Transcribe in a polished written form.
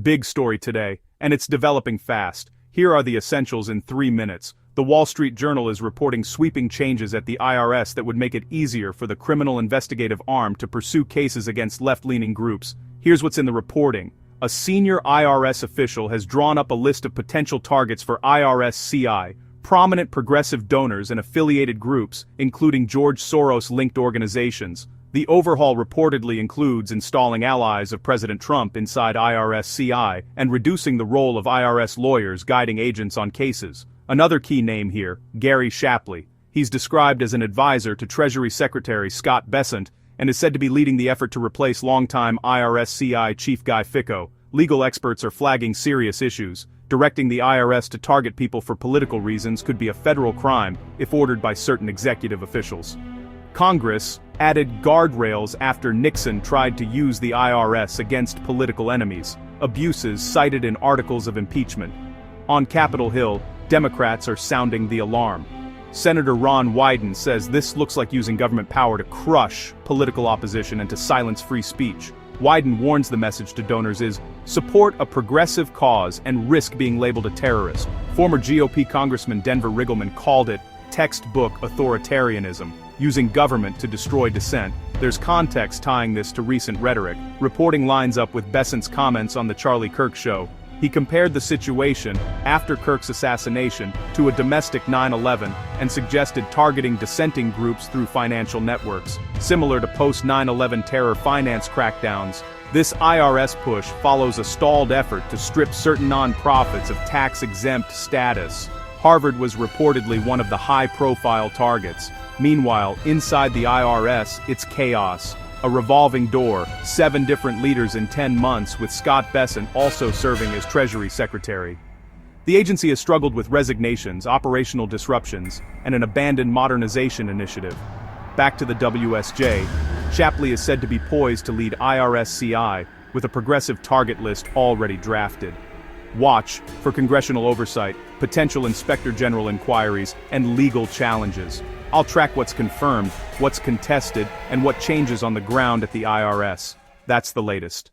Big story today, and it's developing fast. Here are the essentials in 3 minutes. The Wall Street Journal is reporting sweeping changes at the IRS that would make it easier for the criminal investigative arm to pursue cases against left-leaning groups. Here's what's in the reporting. A senior IRS official has drawn up a list of potential targets for IRS CI, prominent progressive donors and affiliated groups, including George Soros-linked organizations. The overhaul reportedly includes installing allies of President Trump inside IRS CI and reducing the role of IRS lawyers guiding agents on cases. Another key name here, Gary Shapley. He's described as an advisor to Treasury Secretary Scott Bessent and is said to be leading the effort to replace longtime IRS CI Chief Guy Fico. Legal experts are flagging serious issues. Directing the IRS to target people for political reasons could be a federal crime if ordered by certain executive officials. Congress added guardrails after Nixon tried to use the IRS against political enemies, abuses cited in articles of impeachment. On Capitol Hill, Democrats are sounding the alarm. Senator Ron Wyden says this looks like using government power to crush political opposition and to silence free speech. Wyden warns the message to donors is, support a progressive cause and risk being labeled a terrorist. Former GOP Congressman Denver Riggleman called it textbook authoritarianism, using government to destroy dissent. There's context tying this to recent rhetoric. Reporting lines up with Bessent's comments on the Charlie Kirk show. He compared the situation, after Kirk's assassination, to a domestic 9/11 and suggested targeting dissenting groups through financial networks, similar to post-9/11 terror finance crackdowns. This IRS push follows a stalled effort to strip certain nonprofits of tax-exempt status. Harvard was reportedly one of the high-profile targets. Meanwhile, inside the IRS, it's chaos. A revolving door, 7 different leaders in 10 months, with Scott Bessent also serving as Treasury Secretary. The agency has struggled with resignations, operational disruptions, and an abandoned modernization initiative. Back to the WSJ, Shapley is said to be poised to lead IRS CI, with a progressive target list already drafted. Watch for congressional oversight, potential inspector general inquiries, and legal challenges. I'll track what's confirmed, what's contested, and what changes on the ground at the IRS. That's the latest.